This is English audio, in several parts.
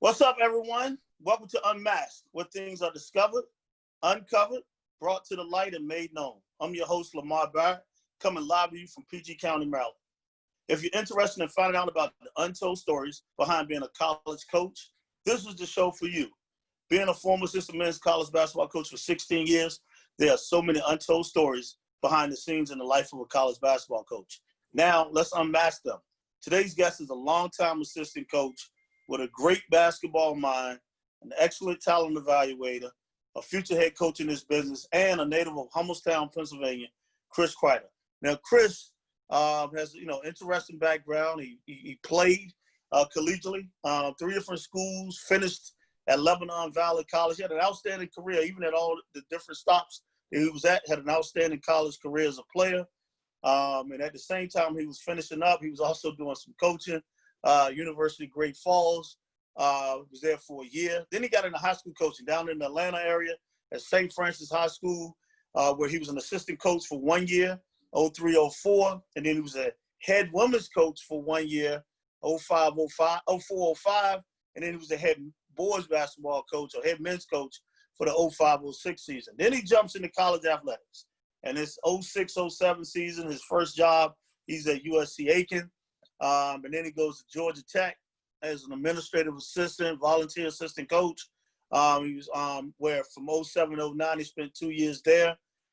What's up, everyone? Welcome to Unmasked, where things are discovered, uncovered, brought to the light, and made known. I'm your host, Lamar Barrett, coming live to you from PG County, Maryland. If you're interested in finding out about the untold stories behind being a college coach, this is the show for you. Being a former assistant men's college basketball coach for 16 years, there are so many untold stories behind the scenes in the life of a college basketball coach. Now, let's unmask them. Today's guest is a longtime assistant coach with a great basketball mind, an excellent talent evaluator, a future head coach in this business, and a native of Hummelstown, Pennsylvania, Chris Kreider. Now, Chris has interesting background. He played collegiately, 3 different schools, finished at Lebanon Valley College. He had an outstanding career, even at all the different stops that he was at, had an outstanding college career as a player. And at the same time he was finishing up, he was also doing some coaching. University of Great Falls, was there for a year. Then he got into high school coaching down in the Atlanta area at St. Francis High School, where he was an assistant coach for 1 year, 03-04, and then he was a head women's coach for 1 year, 04-05, and then he was the head boys basketball coach or head men's coach for the 05-06 season. Then he jumps into college athletics, and this 06-07 season, his first job, he's at USC Aiken. And then he goes to Georgia Tech as an administrative assistant, volunteer assistant coach. He was where from 07-09, he spent 2 years there.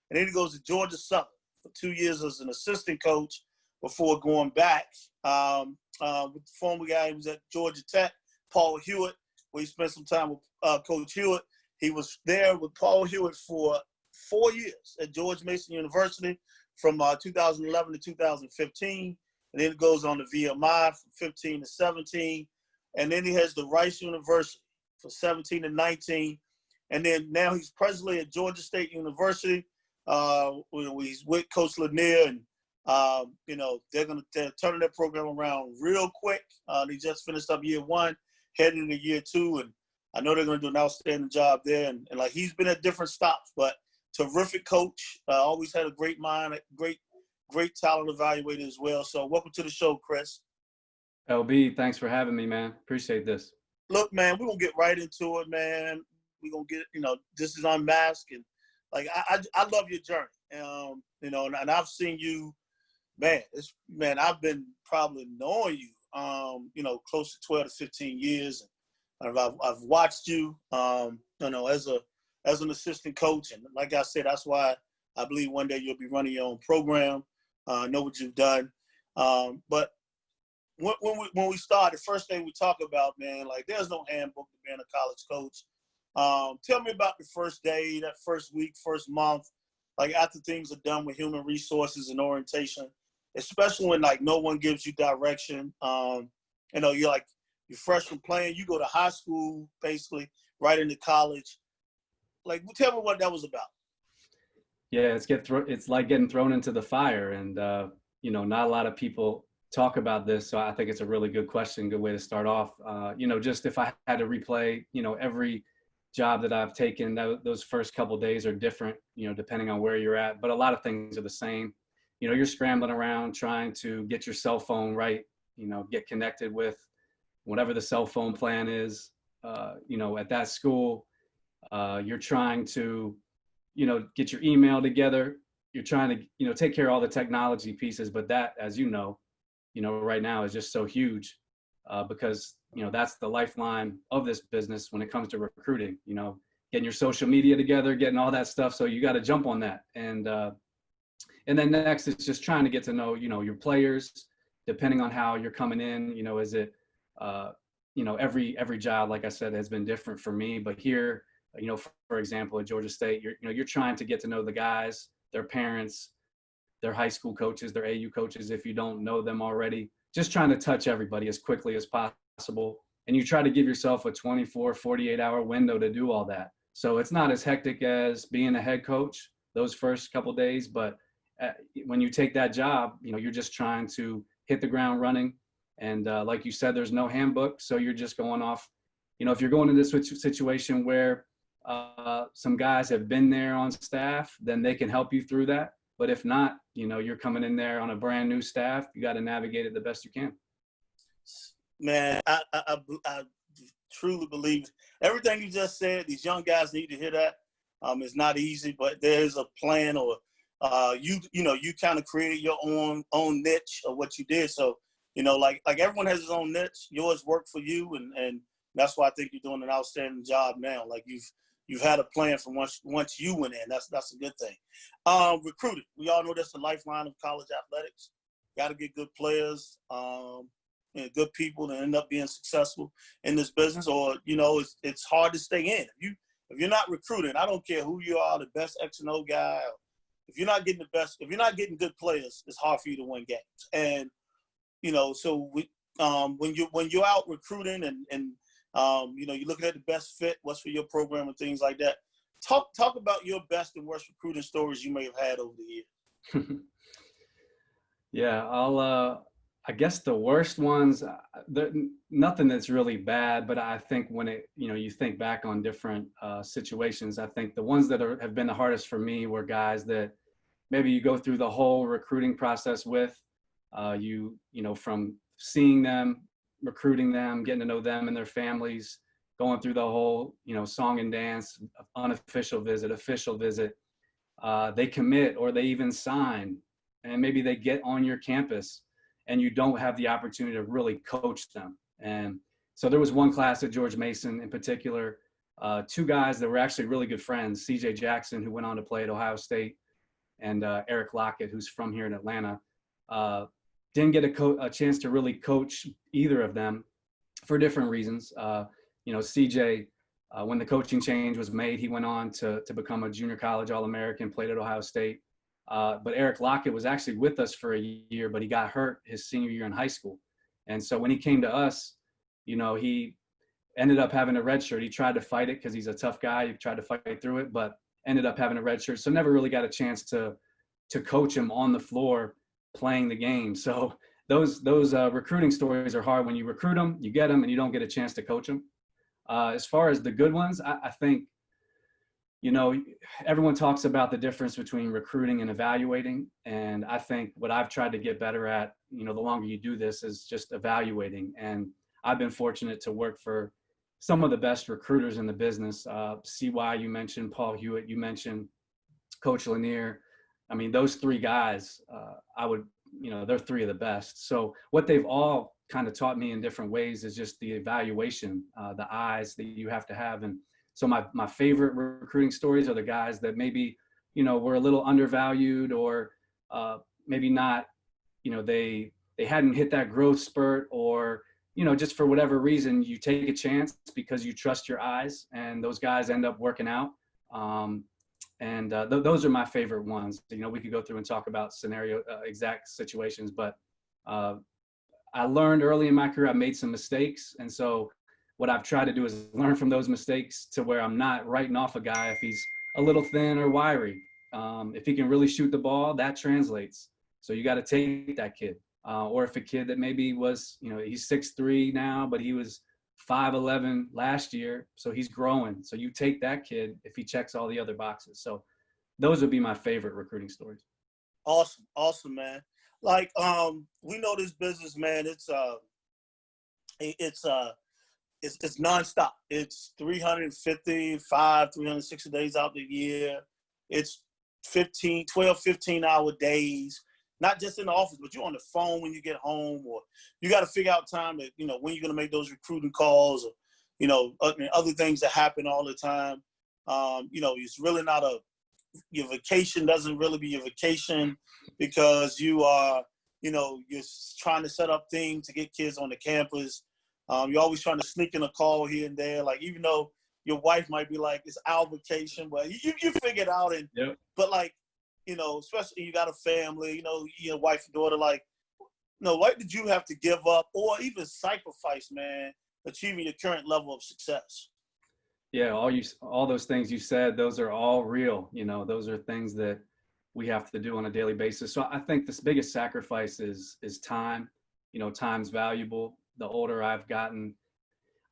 And then he goes to Georgia Southern for 2 years as an assistant coach before going back with the former guy who was at Georgia Tech, Paul Hewitt, where he spent some time with Coach Hewitt. He was there with Paul Hewitt for 4 years at George Mason University from 2011 to 2015. And then it goes on to VMI from 15 to 17. And then he has the Rice University for 17 to 19. And then now he's presently at Georgia State University. He's with Coach Lanier, and, they're turning their program around real quick. They just finished up year 1, heading into year 2. And I know they're going to do an outstanding job there. And like he's been at different stops, but terrific coach, always had a great mind, great talent evaluator as well. So welcome to the show, Chris. LB, thanks for having me, man. Appreciate this. Look, man, we're going to get right into it, man. We're going to get, this is Unmasked. And, like, I love your journey, and I've seen you, man, I've been probably knowing you, close to 12 to 15 years. And I've watched you, as an assistant coach. And like I said, that's why I believe one day you'll be running your own program. Know what you've done. But when we start, the first thing we talk about, man, like there's no handbook to being a college coach. Tell me about the first day, that first week, first month, like after things are done with human resources and orientation, especially when like no one gives you direction. You're fresh from playing, you go to high school, basically right into college. Like, tell me what that was about. Yeah, it's like getting thrown into the fire, and not a lot of people talk about this, so I think it's a really good question, good way to start off. Just if I had to replay, every job that I've taken, those first couple days are different, depending on where you're at, but a lot of things are the same. You're scrambling around trying to get your cell phone right, get connected with whatever the cell phone plan is, at that school. You're trying to get your email together. You're trying to, take care of all the technology pieces, but that, as right now is just so huge because, that's the lifeline of this business when it comes to recruiting, getting your social media together, getting all that stuff. So you got to jump on that. And then next it's just trying to get to know, your players, depending on how you're coming in, is it, every job, like I said, has been different for me, but here, for example, at Georgia State, you're trying to get to know the guys, their parents, their high school coaches, their AU coaches, if you don't know them already, just trying to touch everybody as quickly as possible. And you try to give yourself a 24, 48-hour window to do all that. So it's not as hectic as being a head coach those first couple of days, but when you take that job, you're just trying to hit the ground running. And like you said, there's no handbook. So you're just going off, if you're going into this situation where some guys have been there on staff, then they can help you through that. But if not, you're coming in there on a brand new staff. You got to navigate it the best you can. Man, I truly believe everything you just said. These young guys need to hear that. It's not easy, but there's a plan, or you kind of created your own niche of what you did. So, like everyone has his own niche. Yours worked for you, and that's why I think you're doing an outstanding job now. Like you've had a plan from once you went in. That's a good thing. Recruiting. We all know that's the lifeline of college athletics. Got to get good players, and good people to end up being successful in this business, or it's hard to stay in. If you're not recruiting, I don't care who you are, the best X and O guy. If you're not getting good players, it's hard for you to win games. And so when you're out recruiting and you're looking at the best fit, what's for your program and things like that. Talk about your best and worst recruiting stories you may have had over the years. Yeah, I guess the worst ones, nothing that's really bad, but I think when you think back on different situations, I think the ones that have been the hardest for me were guys that maybe you go through the whole recruiting process with, from seeing them, recruiting them, getting to know them and their families, going through the whole, song and dance, unofficial visit, official visit, they commit or they even sign, and maybe they get on your campus, and you don't have the opportunity to really coach them. And so there was one class at George Mason in particular, two guys that were actually really good friends, CJ Jackson, who went on to play at Ohio State, and Eric Lockett, who's from here in Atlanta. Didn't get a chance to really coach either of them for different reasons. CJ, when the coaching change was made, he went on to become a junior college All-American, played at Ohio State. But Eric Lockett was actually with us for a year, but he got hurt his senior year in high school. And so when he came to us, he ended up having a red shirt. He tried to fight it because he's a tough guy. He tried to fight through it, but ended up having a red shirt. So never really got a chance to coach him on the floor playing the game. So those recruiting stories are hard. When you recruit them, you get them, and you don't get a chance to coach them. As far as the good ones, I think, everyone talks about the difference between recruiting and evaluating. And I think what I've tried to get better at, the longer you do this, is just evaluating. And I've been fortunate to work for some of the best recruiters in the business. CY, you mentioned, Paul Hewitt, you mentioned Coach Lanier. I mean, those three guys, they're three of the best. So what they've all kind of taught me in different ways is just the evaluation, the eyes that you have to have. And so my favorite recruiting stories are the guys that maybe, were a little undervalued, or maybe not, they hadn't hit that growth spurt, or, just for whatever reason, you take a chance because you trust your eyes, and those guys end up working out. Those are my favorite ones. We could go through and talk about exact situations, but I learned early in my career, I made some mistakes. And so what I've tried to do is learn from those mistakes to where I'm not writing off a guy if he's a little thin or wiry. If he can really shoot the ball, that translates. So you got to take that kid. Or if a kid that maybe was, he's 6'3" now, but he was 5'11" last year, so he's growing. So you take that kid if he checks all the other boxes. So those would be my favorite recruiting stories. Awesome, man. Like, we know this business, man. It's nonstop. It's 360 days out the year. It's 12, 15-hour days. Not just in the office, but you're on the phone when you get home, or you got to figure out time that, when you're going to make those recruiting calls, or, other things that happen all the time. It's really not your vacation doesn't really be your vacation, because you are, you're trying to set up things to get kids on the campus. You're always trying to sneak in a call here and there. Like, even though your wife might be like, it's our vacation, but you figure it out. And, yep. But like, especially you got a family, your wife and daughter, like, what did you have to give up or even sacrifice, man, achieving your current level of success? Yeah, all those things you said, those are all real. Those are things that we have to do on a daily basis. So I think this biggest sacrifice is time. Time's valuable. The older I've gotten,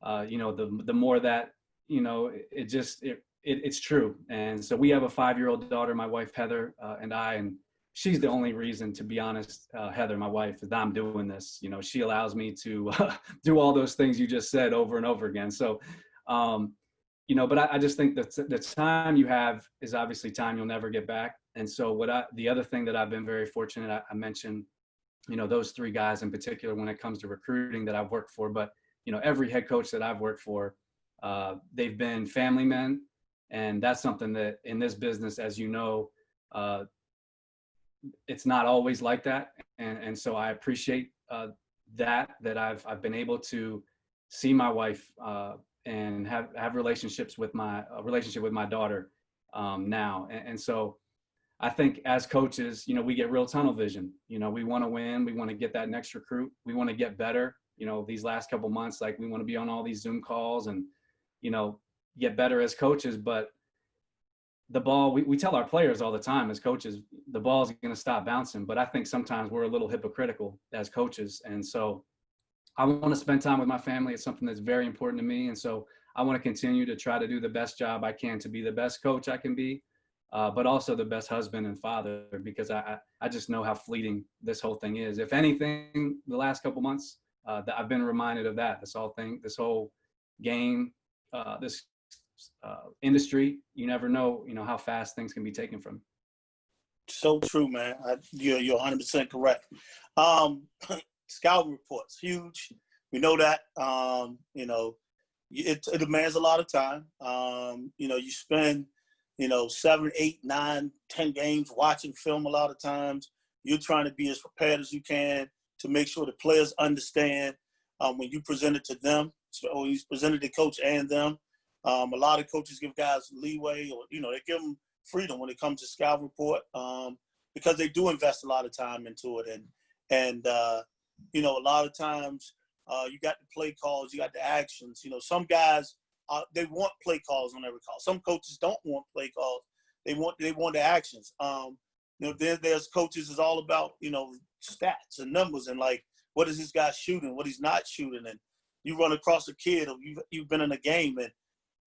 the more that, it's true. And so we have a 5-year-old daughter, my wife Heather, and I, and she's the only reason, to be honest, Heather, my wife, that I'm doing this. You know, she allows me to do all those things you just said over and over again. So, you know, but I just think that the time you have is obviously time you'll never get back. And so the other thing that I've been very fortunate, I mentioned, you know, those three guys in particular when it comes to recruiting that I've worked for, but, you know, every head coach that I've worked for, they've been family men. And that's something that in this business, as you know, it's not always like that. And so I appreciate that I've been able to see my wife and have relationships with my relationship with my daughter now. And so I think as coaches, you know, we get real tunnel vision. You know, we want to win. We want to get that next recruit. We want to get better. You know, these last couple months, like we want to be on all these Zoom calls and, you know, get better as coaches. But the ball, we tell our players all the time as coaches, the ball is going to stop bouncing. But I think sometimes we're a little hypocritical as coaches. And so I want to spend time with my family. It's something that's very important to me. And so I want to continue to try to do the best job I can to be the best coach I can be, but also the best husband and father, because I just know how fleeting this whole thing is. If anything, the last couple months, that I've been reminded of that, this whole game, this industry, you never know, you know, how fast things can be taken from. So true, man. You're 100% correct. Scouting reports, huge. We know that. You know, it demands a lot of time. You know, you spend, you know, 7, 8, 9, 10 games watching film a lot of times. You're trying to be as prepared as you can to make sure the players understand when you present it to them, or you present it to coach and them. A lot of coaches give guys leeway, or, you know, they give them freedom when it comes to scout report, because they do invest a lot of time into it. And you know, a lot of times you got the play calls, you got the actions. You know, some guys, they want play calls on every call. Some coaches don't want play calls. They want the actions. You know, then there's coaches is all about, you know, stats and numbers and like, what is this guy shooting, what he's not shooting. And you run across a kid, or you've been in a game and,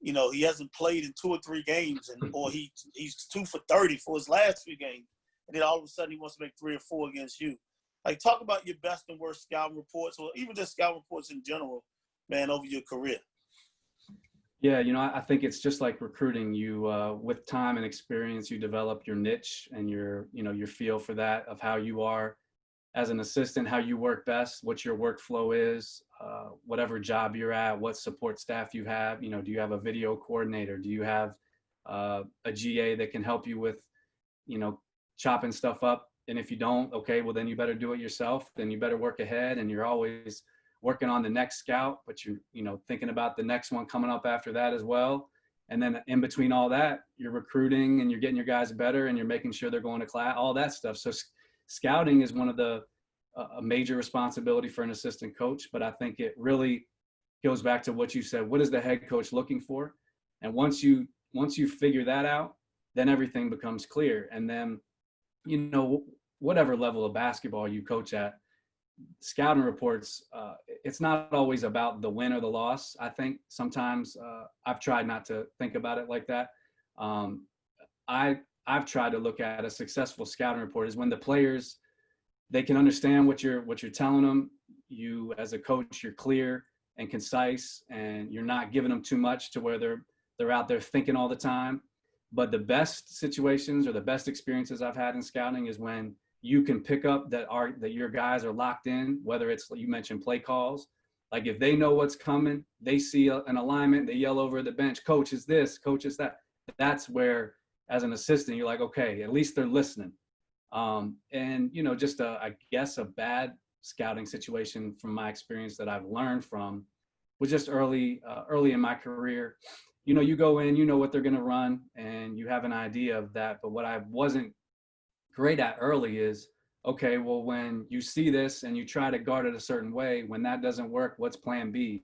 you know, he hasn't played in 2 or 3 games, and or he's 2 for 30 for his last 3 games, and then all of a sudden he wants to make 3 or 4 against you. Like, talk about your best and worst scouting reports, or even just scouting reports in general, man, over your career. Yeah, you know, I think it's just like recruiting. You, with time and experience, you develop your niche and your feel for that, of how you are as an assistant, how you work best, what your workflow is, whatever job you're at, what support staff you have. You know, do you have a video coordinator? Do you have a GA that can help you with, you know, chopping stuff up? And if you don't, okay, well then you better do it yourself. Then you better work ahead, and you're always working on the next scout, but you're, you know, thinking about the next one coming up after that as well. And then in between all that, you're recruiting and you're getting your guys better and you're making sure they're going to class, all that stuff. So scouting is one of the a major responsibility for an assistant coach, but I think it really goes back to what you said. What is the head coach looking for? And once you figure that out, then everything becomes clear. And then, you know, whatever level of basketball you coach at, scouting reports, it's not always about the win or the loss. I think sometimes I've tried not to think about it like that. I've tried to look at a successful scouting report is when the players, they can understand what you're telling them. You as a coach, you're clear and concise, and you're not giving them too much to where they're out there thinking all the time. But the best situations or the best experiences I've had in scouting is when you can pick up that your guys are locked in, whether it's, you mentioned play calls. Like if they know what's coming, they see an alignment, they yell over the bench, coach is this, coach is that. That's where, as an assistant, you're like, okay, at least they're listening. And, you know, just I guess a bad scouting situation from my experience that I've learned from was just early in my career. You know, you go in, you know what they're going to run, and you have an idea of that. But what I wasn't great at early is, okay, well, when you see this and you try to guard it a certain way, when that doesn't work, what's plan B?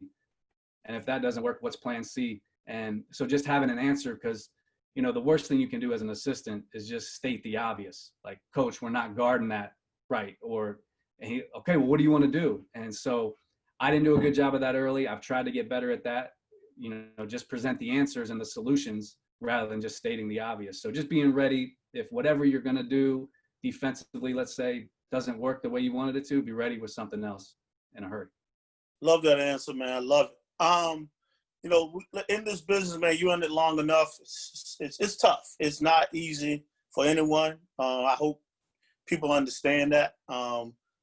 And if that doesn't work, what's plan C? And so just having an answer, because, you know, the worst thing you can do as an assistant is just state the obvious, like, coach, we're not guarding that right. Or, okay, well, what do you want to do? And so I didn't do a good job of that early. I've tried to get better at that, you know, just present the answers and the solutions rather than just stating the obvious. So just being ready, if whatever you're going to do, defensively, let's say, doesn't work the way you wanted it to, be ready with something else in a hurry. Love that answer, man. I love it. You know, in this business, man, you in it long enough. It's tough. It's not easy for anyone. I hope people understand that.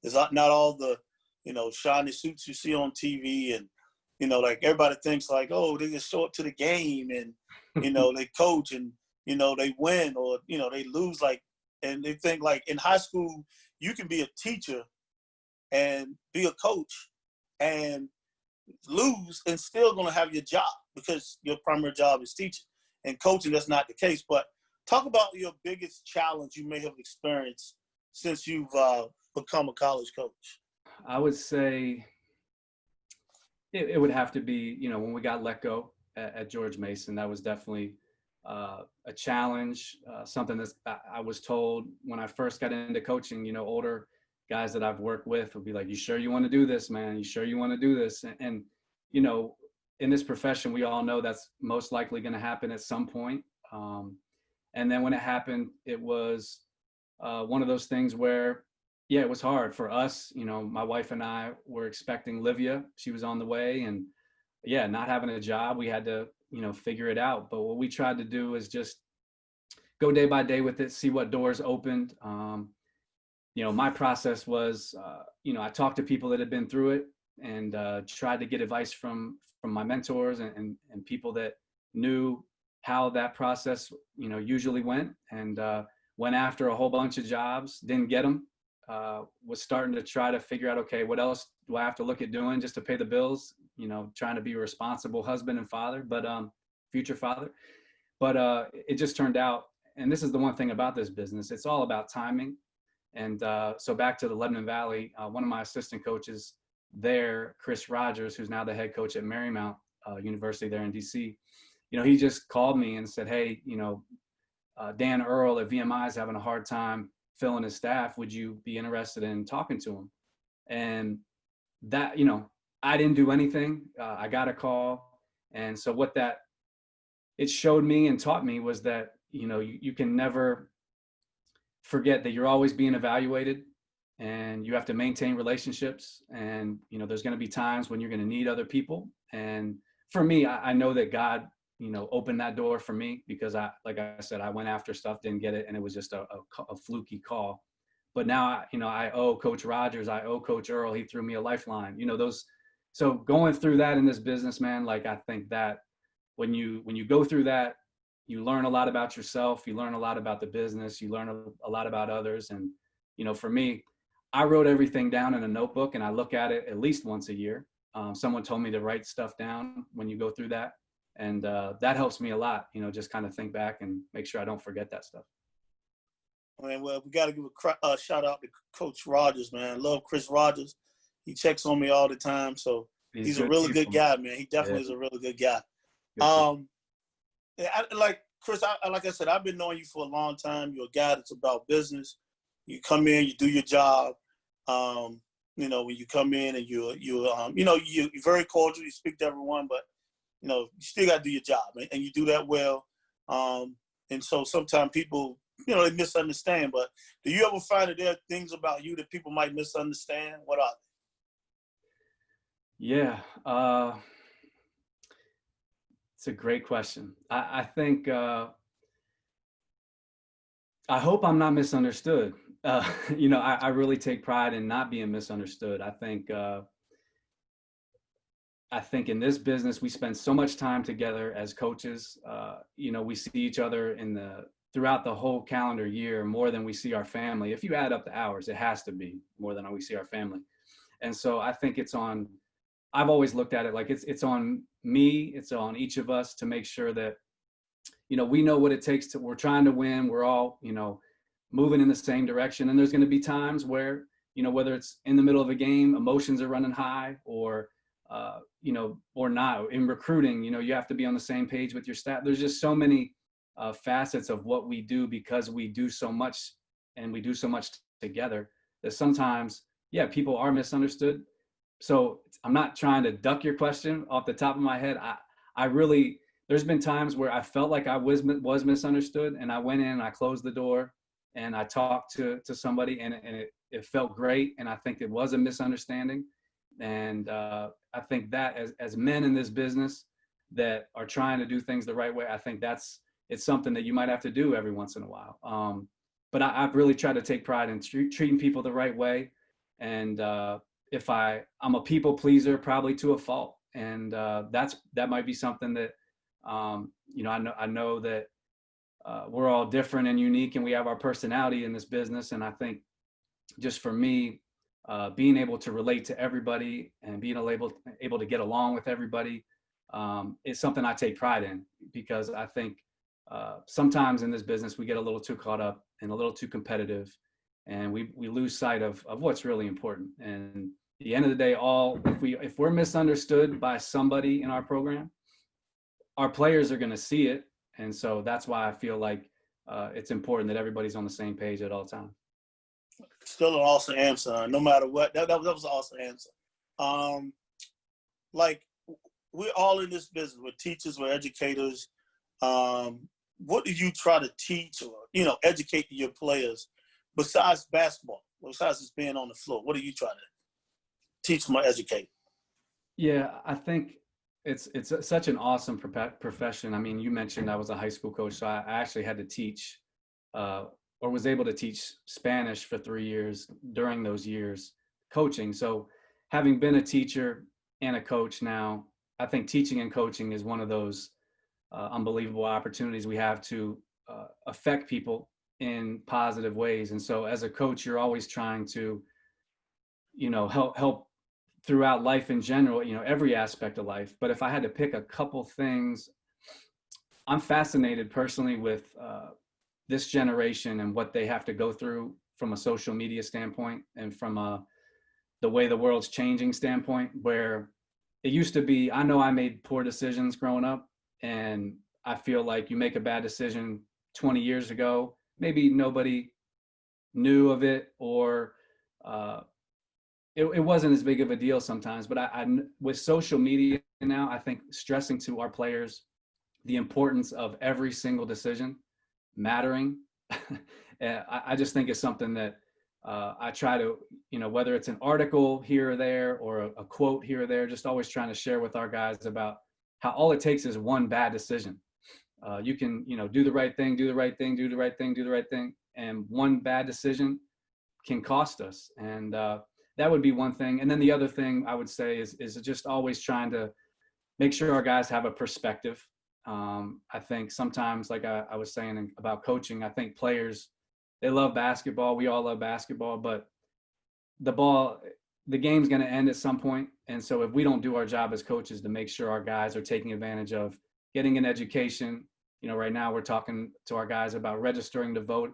It's not all the, you know, shiny suits you see on TV, and, you know, like everybody thinks like, oh, they just show up to the game and, you know, they coach and, you know, they win or, you know, they lose. Like, and they think like in high school, you can be a teacher and be a coach and lose and still going to have your job because your primary job is teaching. And coaching, that's not the case. But talk about your biggest challenge you may have experienced since you've become a college coach. I would say it would have to be, you know, when we got let go at George Mason, that was definitely a challenge, something that I was told when I first got into coaching. You know, older guys that I've worked with would be like, you sure you want to do this, man? You sure you want to do this? And you know, in this profession, we all know that's most likely going to happen at some point. And then when it happened, it was one of those things where, yeah, it was hard for us. You know, my wife and I were expecting Livia. She was on the way, and yeah, not having a job, we had to, you know, figure it out. But what we tried to do is just go day by day with it, see what doors opened. You know, my process was, you know, I talked to people that had been through it and tried to get advice from my mentors and people that knew how that process, you know, usually went, and went after a whole bunch of jobs, didn't get them. Was starting to try to figure out, okay, what else do I have to look at doing just to pay the bills? You know, trying to be a responsible husband and father, but future father. But it just turned out, and this is the one thing about this business, it's all about timing. And so back to the Lebanon Valley, one of my assistant coaches there, Chris Rogers, who's now the head coach at Marymount University there in DC, you know, he just called me and said, hey, you know, Dan Earl at VMI is having a hard time filling his staff. Would you be interested in talking to him? And that, you know, I didn't do anything. I got a call. And so what that, it showed me and taught me was that, you know, you can never forget that you're always being evaluated, and you have to maintain relationships. And, you know, there's going to be times when you're going to need other people. And for me, I know that God, you know, opened that door for me because like I said, I went after stuff, didn't get it. And it was just a fluky call. But now, you know, I owe Coach Rogers, I owe Coach Earl. He threw me a lifeline, you know, those. So going through that in this business, man, like I think that when you go through that, you learn a lot about yourself, you learn a lot about the business, you learn a lot about others. And, you know, for me, I wrote everything down in a notebook and I look at it at least once a year. Someone told me to write stuff down when you go through that. And that helps me a lot, you know, just kind of think back and make sure I don't forget that stuff. Man, well, we got to give a shout out to Coach Rogers, man. I love Chris Rogers. He checks on me all the time. So he's a really good guy, man. He definitely is a really good guy. Like Chris, like I said, I've been knowing you for a long time. You're a guy that's about business. You come in, you do your job. You know, when you come in and you know, you're very cordial. You speak to everyone, but you know, you still got to do your job, and you do that well. And so sometimes people, you know, they misunderstand. But do you ever find that there are things about you that people might misunderstand? What are they? Yeah. It's a great question. I think, I hope I'm not misunderstood. You know, I really take pride in not being misunderstood. I think in this business, we spend so much time together as coaches. You know, we see each other throughout the whole calendar year more than we see our family. If you add up the hours, it has to be more than we see our family. And so I think I've always looked at it like it's on me, it's on each of us to make sure that, you know, we know what it takes we're trying to win. We're all, you know, moving in the same direction. And there's going to be times where, you know, whether it's in the middle of a game, emotions are running high, or, you know, or not. In recruiting, you know, you have to be on the same page with your staff. There's just so many facets of what we do because we do so much and we do so much together that sometimes, yeah, people are misunderstood. So I'm not trying to duck your question off the top of my head. I really, there's been times where I felt like I was misunderstood, and I went in and I closed the door and I talked to somebody, and it felt great. And I think it was a misunderstanding. And I think that as men in this business that are trying to do things the right way, I think it's something that you might have to do every once in a while. But I've really tried to take pride in treating people the right way. And if I'm a people pleaser, probably to a fault. And that might be something that, I know that we're all different and unique, and we have our personality in this business. And I think just for me, being able to relate to everybody and being able to get along with everybody is something I take pride in, because I think sometimes in this business we get a little too caught up and a little too competitive, and we lose sight of what's really important. And at the end of the day, if we're misunderstood by somebody in our program, our players are going to see it. And so that's why I feel like it's important that everybody's on the same page at all times. Still an awesome answer. No matter what, that was an awesome answer. Like, we're all in this business. We're teachers, we're educators. What do you try to teach or, educate your players besides basketball, besides just being on the floor? What do you try to teach them or educate? Yeah, I think it's such an awesome profession. I mean, you mentioned I was a high school coach, so I actually had to teach or was able to teach Spanish for 3 years during those years coaching. So having been a teacher and a coach now, I think teaching and coaching is one of those unbelievable opportunities we have to affect people in positive ways. And so as a coach, you're always trying to, help throughout life in general, every aspect of life. But if I had to pick a couple things, I'm fascinated personally with this generation and what they have to go through from a social media standpoint and from the way the world's changing standpoint, where it used to be, I know I made poor decisions growing up, and I feel like you make a bad decision 20 years ago, maybe nobody knew of it, or it wasn't as big of a deal sometimes. But I with social media now, I think stressing to our players the importance of every single decision mattering. I just think it's something that I try to, whether it's an article here or there or a quote here or there, just always trying to share with our guys about how all it takes is one bad decision. You can, do the right thing, do the right thing, do the right thing, do the right thing. And one bad decision can cost us. And that would be one thing. And then the other thing I would say is just always trying to make sure our guys have a perspective. I think sometimes, like I was saying about coaching, I think players, they love basketball. We all love basketball, but the game's going to end at some point. And so if we don't do our job as coaches to make sure our guys are taking advantage of getting an education, right now we're talking to our guys about registering to vote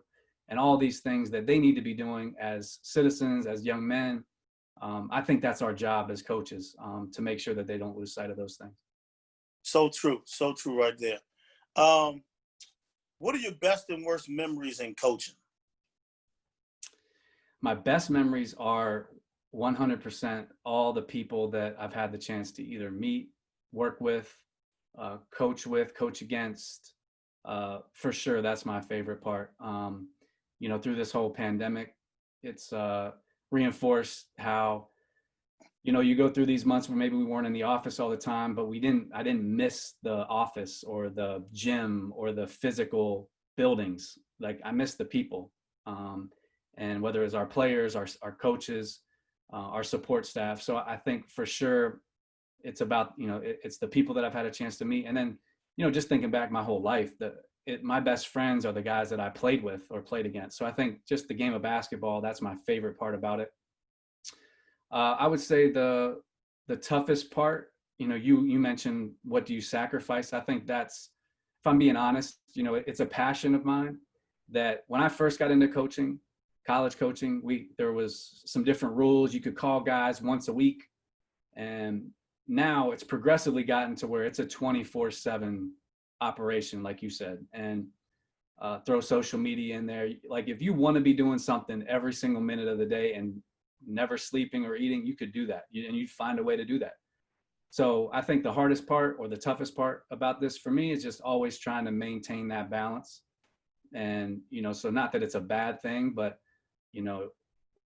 and all these things that they need to be doing as citizens, as young men. I think that's our job as coaches, to make sure that they don't lose sight of those things. So true right there. What are your best and worst memories in coaching? My best memories are 100% all the people that I've had the chance to either meet, work with, coach against. For sure, that's my favorite part. Through this whole pandemic, it's reinforced how, you go through these months where maybe we weren't in the office all the time, but I didn't miss the office or the gym or the physical buildings. Like, I miss the people. And whether it's our players, our coaches, our support staff. So I think for sure it's about, it's the people that I've had a chance to meet. And then, just thinking back my whole life, my best friends are the guys that I played with or played against. So I think just the game of basketball, that's my favorite part about it. I would say the toughest part, you mentioned, what do you sacrifice? I think that's, if I'm being honest, it's a passion of mine that when I first got into coaching, college coaching, there was some different rules. You could call guys once a week. And now it's progressively gotten to where it's a 24/7 operation, like you said, and throw social media in there. Like, if you want to be doing something every single minute of the day and never sleeping or eating, you could do that, and you'd find a way to do that. So I think the hardest part or the toughest part about this for me is just always trying to maintain that balance. And, so not that it's a bad thing, but,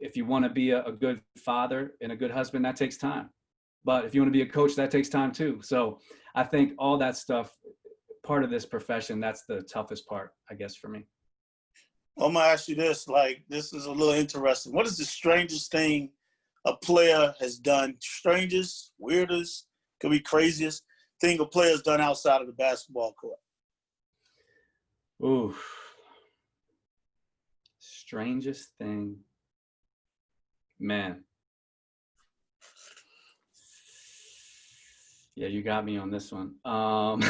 if you want to be a good father and a good husband, that takes time. But if you want to be a coach, that takes time too. So I think all that stuff, part of this profession, that's the toughest part, I guess, for me. I'm gonna ask you this. Like, this is a little interesting. What is the strangest thing a player has done? Strangest, weirdest, could be craziest thing a player's done outside of the basketball court. Ooh, strangest thing, man. Yeah, you got me on this one. I'm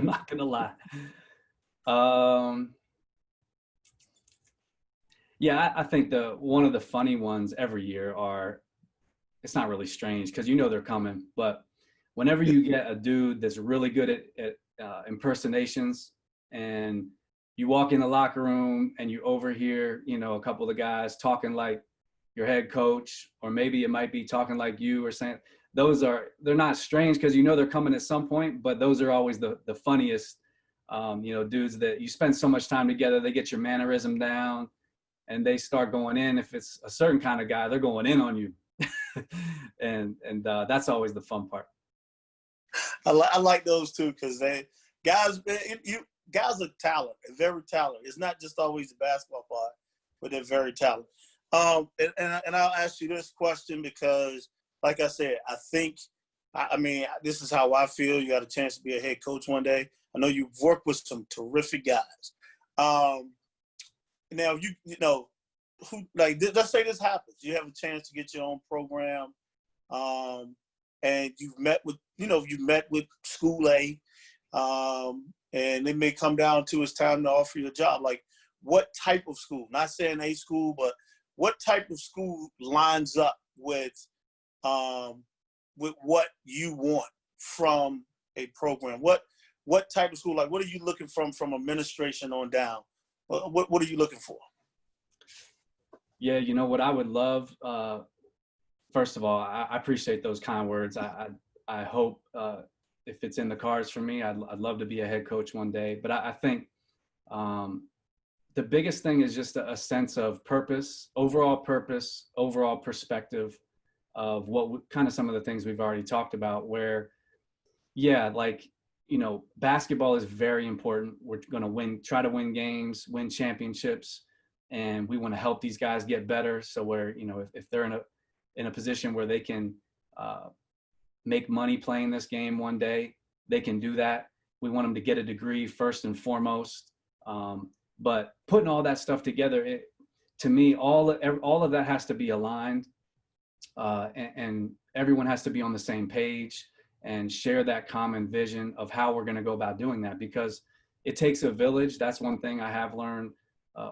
not gonna lie. Yeah, I think one of the funny ones every year it's not really strange because they're coming, but whenever you get a dude that's really good at impersonations, and you walk in the locker room and you overhear, a couple of guys talking like your head coach, or maybe it might be talking like you, or saying, they're not strange because they're coming at some point, but those are always the funniest, dudes that you spend so much time together, they get your mannerism down and they start going in. If it's a certain kind of guy, they're going in on you. and that's always the fun part. I like those too, because guys are talented, very talented. It's not just always the basketball part, but they're very talented. And I'll ask you this question because, like I said, I mean, this is how I feel. You got a chance to be a head coach one day. I know you've worked with some terrific guys. Now, let's say this happens. You have a chance to get your own program, and you've met with School A, and it may come down to it's time to offer you a job. Like, what type of school? Not saying a school, but what type of school lines up with what you want from a program? What type of school? Like, what are you looking from administration on down? What are you looking for? Yeah, what I would love, first of all, I appreciate those kind words. I hope if it's in the cards for me, I'd love to be a head coach one day. But I think the biggest thing is just a sense of purpose, overall perspective of what kind of some of the things we've already talked about, where, yeah, like, basketball is very important. We're going to try to win games, win championships, and we want to help these guys get better. So where, if they're in a position where they can make money playing this game one day, they can do that. We want them to get a degree first and foremost. But putting all that stuff together, to me, all of that has to be aligned, and everyone has to be on the same page and share that common vision of how we're going to go about doing that, because it takes a village. That's one thing I have learned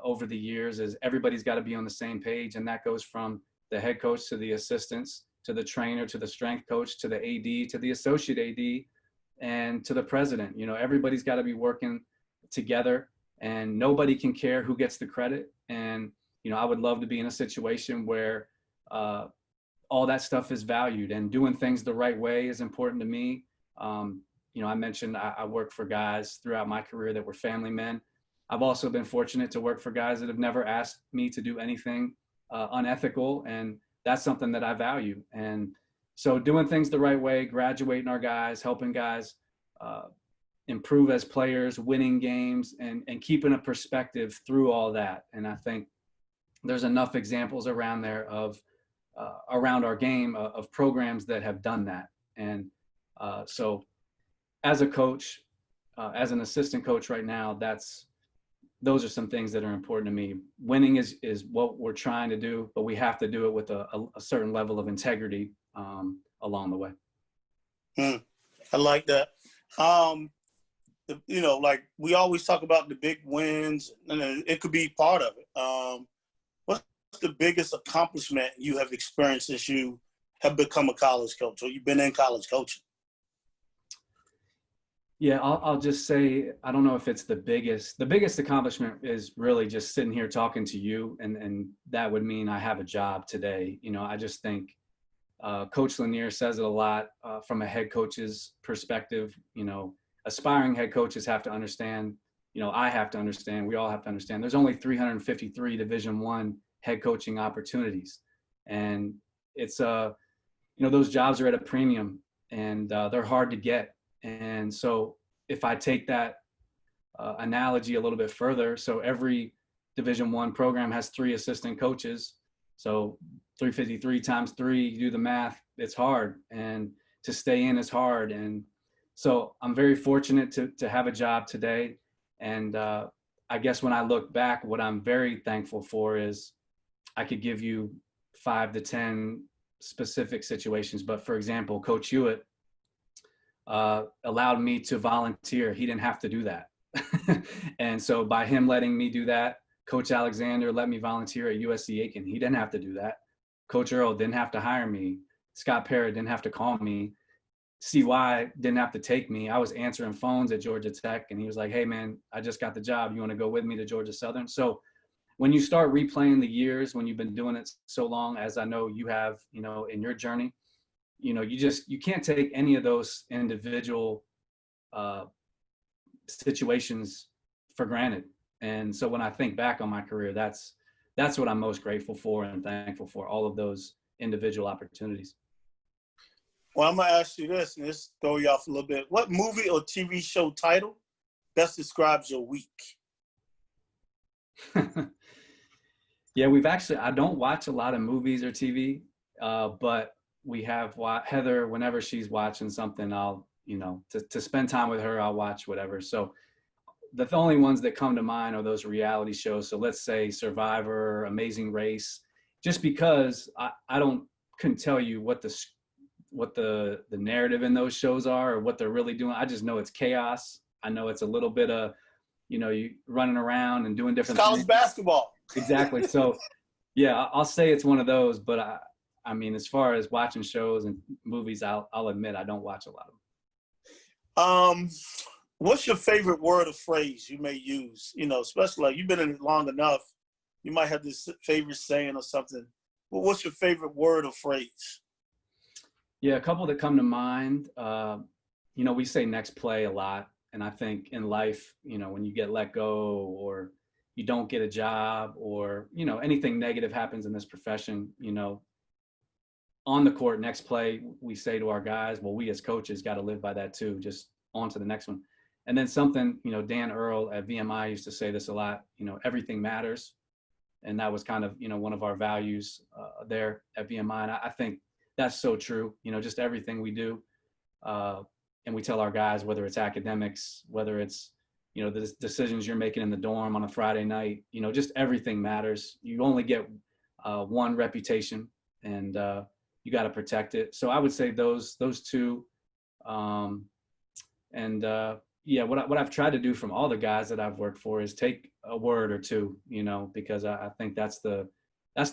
over the years, is everybody's got to be on the same page. And that goes from the head coach to the assistants, to the trainer, to the strength coach, to the AD, to the associate AD, and to the president. Everybody's got to be working together, and nobody can care who gets the credit. And, I would love to be in a situation where all that stuff is valued, and doing things the right way is important to me. I mentioned I work for guys throughout my career that were family men. I've also been fortunate to work for guys that have never asked me to do anything unethical, and that's something that I value. And so doing things the right way, graduating our guys, helping guys improve as players, winning games, and keeping a perspective through all that. And I think there's enough examples around there of around our game of programs that have done that. And so as a coach, as an assistant coach right now, those are some things that are important to me. Winning is what we're trying to do, but we have to do it with a certain level of integrity along the way. I like that. Like we always talk about the big wins, and it could be part of it. What's the biggest accomplishment you have experienced since you have become a college coach, or you've been in college coaching? Yeah, I'll just say, I don't know if it's the biggest. The biggest accomplishment is really just sitting here talking to you, and that would mean I have a job today. I just think Coach Lanier says it a lot from a head coach's perspective. Aspiring head coaches have to understand I have to understand, we all have to understand, there's only 353 Division I head coaching opportunities. And it's, those jobs are at a premium, and they're hard to get. And so if I take that analogy a little bit further, so every Division I program has 3 assistant coaches. So 353 times 3, you do the math, it's hard. And to stay in is hard. And so I'm very fortunate to have a job today. And I guess when I look back, what I'm very thankful for is I could give you 5 to 10 specific situations. But for example, Coach Hewitt allowed me to volunteer. He didn't have to do that. And so by him letting me do that, Coach Alexander let me volunteer at USC Aiken. He didn't have to do that. Coach Earl didn't have to hire me. Scott Parrott didn't have to call me. CY didn't have to take me. I was answering phones at Georgia Tech, and he was like, hey man, I just got the job. You want to go with me to Georgia Southern? So when you start replaying the years, when you've been doing it so long, as I know you have, in your journey, you can't take any of those individual situations for granted. And so when I think back on my career, that's what I'm most grateful for and thankful for, all of those individual opportunities. Well, I'm going to ask you this, and this throw you off a little bit. What movie or TV show title best describes your week? Yeah, I don't watch a lot of movies or TV, but we have Heather, whenever she's watching something, I'll, to spend time with her, I'll watch whatever. So the only ones that come to mind are those reality shows. So let's say Survivor, Amazing Race, just because I couldn't tell you what the narrative in those shows are or what they're really doing. I just know it's chaos. I know it's a little bit of, you running around and doing different college things. Basketball. Exactly. So yeah, I'll say it's one of those, but I mean, as far as watching shows and movies, I'll admit I don't watch a lot of them. What's your favorite word or phrase you may use? Especially like you've been in it long enough, you might have this favorite saying or something. But what's your favorite word or phrase? Yeah, a couple that come to mind. We say next play a lot. And I think in life, when you get let go or you don't get a job or, anything negative happens in this profession, on the court, next play, we say to our guys, well, we as coaches got to live by that too, just on to the next one. And then something, Dan Earl at VMI used to say this a lot, everything matters. And that was kind of, one of our values there at VMI. And I think that's so true, just everything we do. And we tell our guys, whether it's academics, whether it's, the decisions you're making in the dorm on a Friday night, just everything matters. You only get one reputation, and you got to protect it. So I would say those two. Yeah, what I've tried to do from all the guys that I've worked for is take a word or two, because I think that's the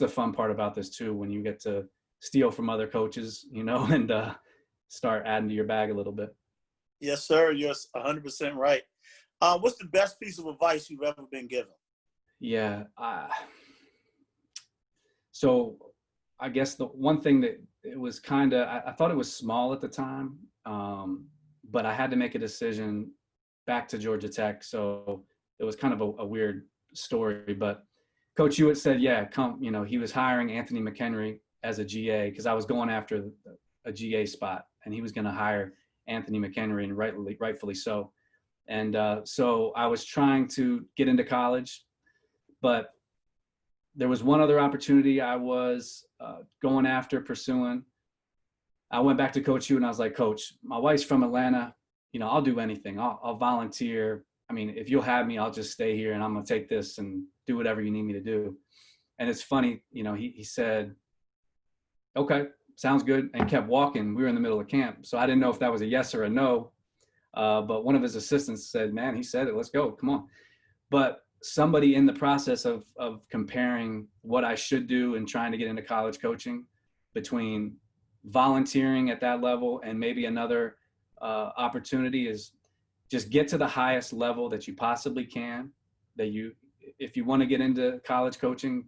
fun part about this too, when you get to steal from other coaches, and start adding to your bag a little bit. Yes, sir. You're 100% right. What's the best piece of advice you've ever been given? Yeah. So I guess the one thing that it was kind of, I thought it was small at the time, but I had to make a decision back to Georgia Tech. So it was kind of a weird story, but Coach Hewitt said, yeah, come, he was hiring Anthony McHenry as a GA because I was going after a GA spot, and he was going to hire Anthony McHenry, and rightfully so. And so I was trying to get into college, but there was one other opportunity I was going after, pursuing. I went back to Coach Hewitt and I was like, Coach, my wife's from Atlanta. I'll do anything. I'll volunteer. I mean, if you'll have me, I'll just stay here and I'm going to take this and do whatever you need me to do. And it's funny, he said, okay, sounds good, and kept walking. We were in the middle of camp, so I didn't know if that was a yes or a no. But one of his assistants said, man, he said it, let's go, come on. But somebody in the process of comparing what I should do and trying to get into college coaching between volunteering at that level and maybe another opportunity is just get to the highest level that you possibly can, if you want to get into college coaching,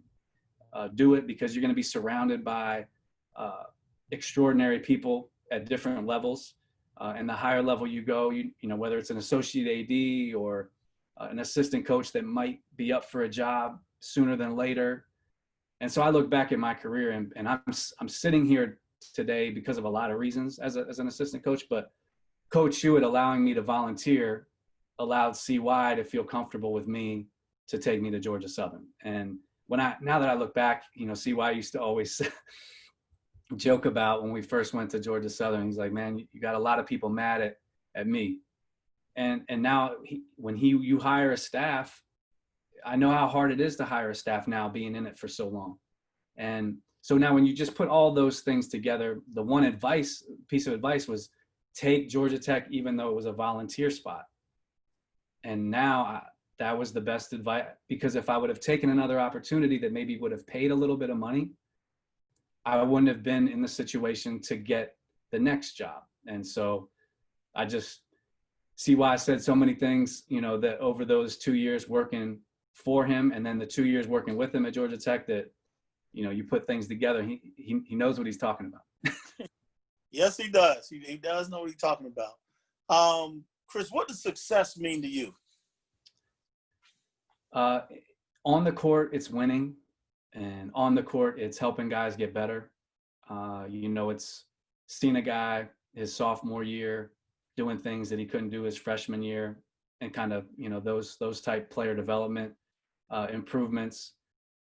do it, because you're going to be surrounded by extraordinary people at different levels. And the higher level you go, whether it's an associate AD or an assistant coach that might be up for a job sooner than later. And so I look back at my career, and I'm sitting here today because of a lot of reasons as an assistant coach, but Coach Hewitt allowing me to volunteer allowed CY to feel comfortable with me to take me to Georgia Southern. And now that I look back, you know, CY used to always joke about when we first went to Georgia Southern. He's like, man, you got a lot of people mad at me. And now when you hire a staff, I know how hard it is to hire a staff now, being in it for so long. And so now when you just put all those things together, the one piece of advice was take Georgia Tech, even though it was a volunteer spot. And now that was the best advice, because if I would have taken another opportunity that maybe would have paid a little bit of money, I wouldn't have been in the situation to get the next job. And so I just see why I said so many things, you know, that over those 2 years working for him and then the 2 years working with him at Georgia Tech, that, you know, you put things together, he knows what he's talking about. Yes, he does. He does know what he's talking about. Chris, what does success mean to you? On the court, it's winning. And on the court, it's helping guys get better. You know, it's seeing a guy his sophomore year doing things that he couldn't do his freshman year, and kind of, you know, those type player development improvements.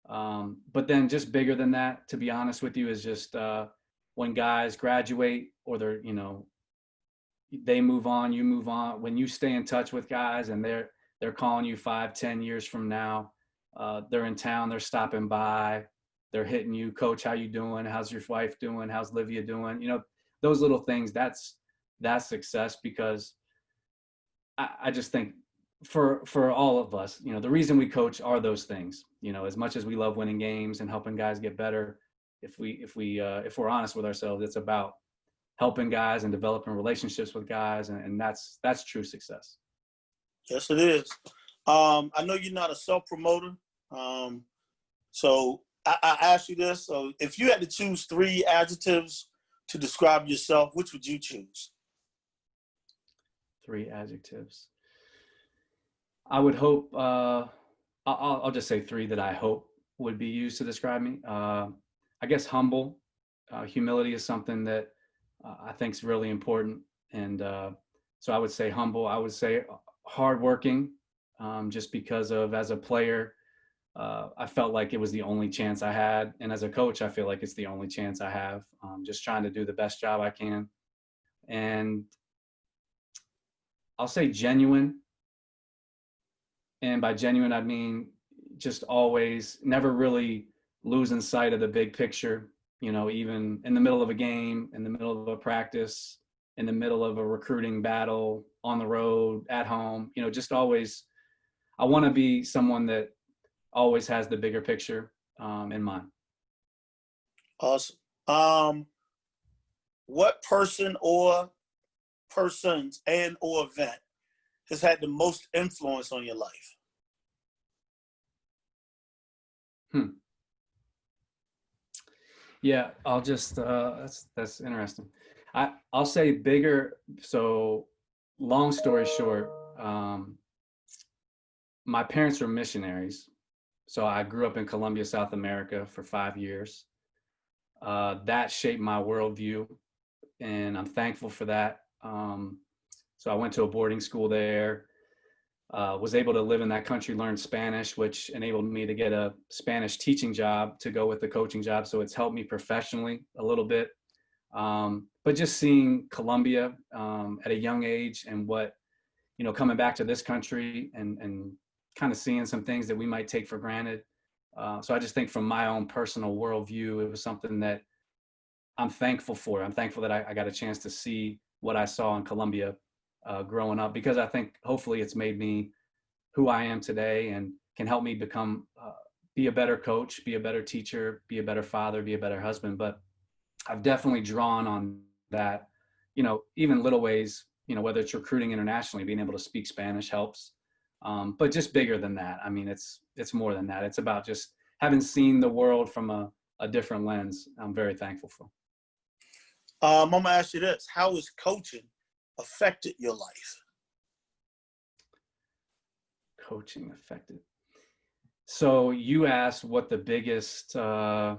But then just bigger than that, to be honest with you, is just when guys graduate or they're, you know, they move on, you move on. When you stay in touch with guys and they're calling you 5-10 years from now, they're in town, they're stopping by, they're hitting you, coach, how you doing? How's your wife doing? How's Livia doing? You know, those little things, that's success, because I just think for all of us, you know, the reason we coach are those things. You know, as much as we love winning games and helping guys get better, if we're honest with ourselves, it's about helping guys and developing relationships with guys, and that's true success. Yes, it is. I know you're not a self-promoter, so I asked you this. So if you had to choose 3 adjectives to describe yourself, which would you choose? 3 adjectives. I would hope, I'll just say 3 that I hope would be used to describe me. I guess humble. Humility is something that I think is really important. And so I would say humble. I would say hardworking, just because of, as a player, I felt like it was the only chance I had. And as a coach, I feel like it's the only chance I have. Just trying to do the best job I can. And I'll say genuine. And by genuine, I mean just always never really losing sight of the big picture, you know, even in the middle of a game, in the middle of a practice, in the middle of a recruiting battle, on the road, at home, you know, just always, I want to be someone that always has the bigger picture in mind. Awesome. What person or persons and or event has had the most influence on your life? Yeah, I'll just that's interesting. I'll say bigger. So long story short, my parents were missionaries. So I grew up in Colombia, South America for 5 years. That shaped my worldview, and I'm thankful for that. So I went to a boarding school there, was able to live in that country, learn Spanish, which enabled me to get a Spanish teaching job to go with the coaching job. So it's helped me professionally a little bit. But just seeing Colombia at a young age, and what, you know, coming back to this country and kind of seeing some things that we might take for granted. So I just think from my own personal worldview, it was something that I'm thankful for. I'm thankful that I got a chance to see what I saw in Colombia growing up, because I think hopefully it's made me who I am today and can help me become, be a better coach, be a better teacher, be a better father, be a better husband. But I've definitely drawn on that, you know, even little ways, you know, whether it's recruiting internationally, being able to speak Spanish helps. But just bigger than that. I mean, it's more than that. It's about just having seen the world from a different lens. I'm very thankful for. I'm gonna ask you this: how has coaching affected your life? coaching affected? So you asked what the biggest, what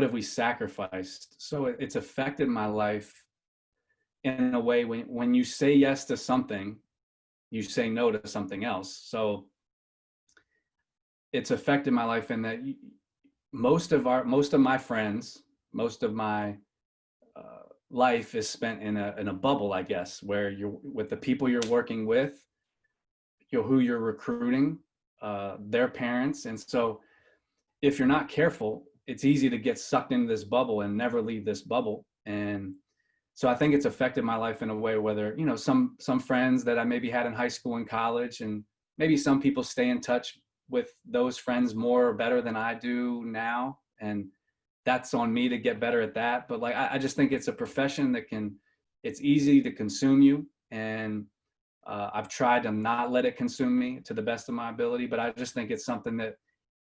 have we sacrificed? So it's affected my life in a way when you say yes to something, you say no to something else. So it's affected my life in that most of my friends, most of my life is spent in a bubble, I guess, where you're with the people you're working with, who you're recruiting, their parents. And so if you're not careful, it's easy to get sucked into this bubble and never leave this bubble. And so I think it's affected my life in a way, whether, some friends that I maybe had in high school and college, and maybe some people stay in touch with those friends more or better than I do now. And that's on me to get better at that. But like, I just think it's a profession that it's easy to consume you. And I've tried to not let it consume me to the best of my ability, but I just think it's something that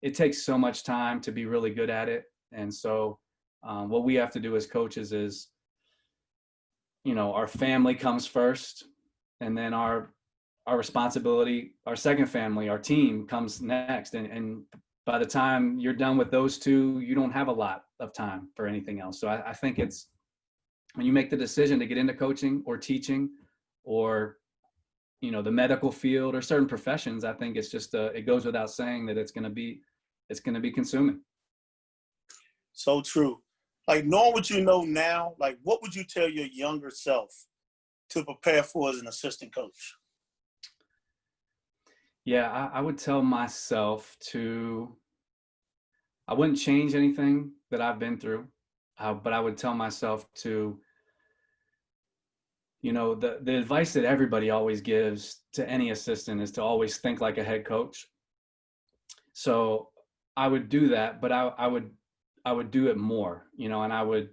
it takes so much time to be really good at it. And so what we have to do as coaches is, our family comes first, and then our responsibility, our second family, our team comes next. And by the time you're done with those two, you don't have a lot of time for anything else. So I think it's when you make the decision to get into coaching or teaching or, the medical field or certain professions, I think it's just, it goes without saying that it's going to be consuming. So true. Like, knowing what you know now, like, what would you tell your younger self to prepare for as an assistant coach? Yeah, I would tell myself I wouldn't change anything that I've been through, but I would tell myself to, the advice that everybody always gives to any assistant is to always think like a head coach. So I would do that, but I would do it more, and I would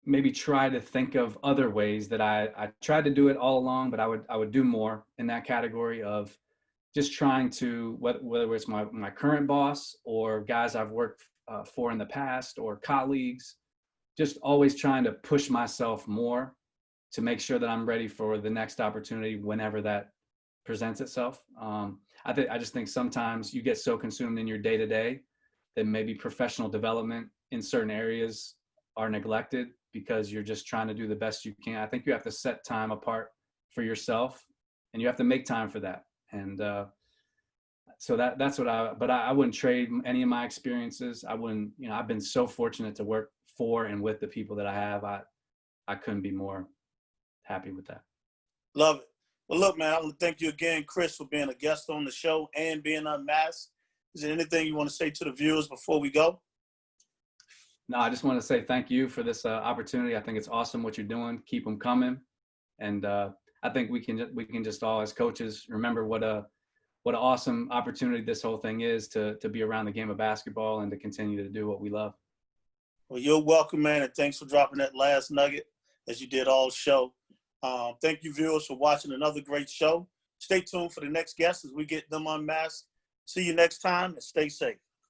maybe try to think of other ways that I tried to do it all along, but I would do more in that category of just trying to, whether it's my current boss or guys I've worked for in the past or colleagues, just always trying to push myself more to make sure that I'm ready for the next opportunity whenever that presents itself. I just think sometimes you get so consumed in your day-to-day that maybe professional development in certain areas are neglected because you're just trying to do the best you can. I think you have to set time apart for yourself, and you have to make time for that. And so that's what I wouldn't trade any of my experiences. I wouldn't, I've been so fortunate to work for and with the people that I have. I couldn't be more happy with that. Love it. Well, look, man, I want to thank you again, Chris, for being a guest on the show and being unmasked. Is there anything you want to say to the viewers before we go? No, I just want to say thank you for this opportunity. I think it's awesome what you're doing. Keep them coming. And I think we can just all as coaches remember what an awesome opportunity this whole thing is to be around the game of basketball and to continue to do what we love. Well, you're welcome, man, and thanks for dropping that last nugget as you did all show. Thank you, viewers, for watching another great show. Stay tuned for the next guest as we get them unmasked. See you next time, and stay safe.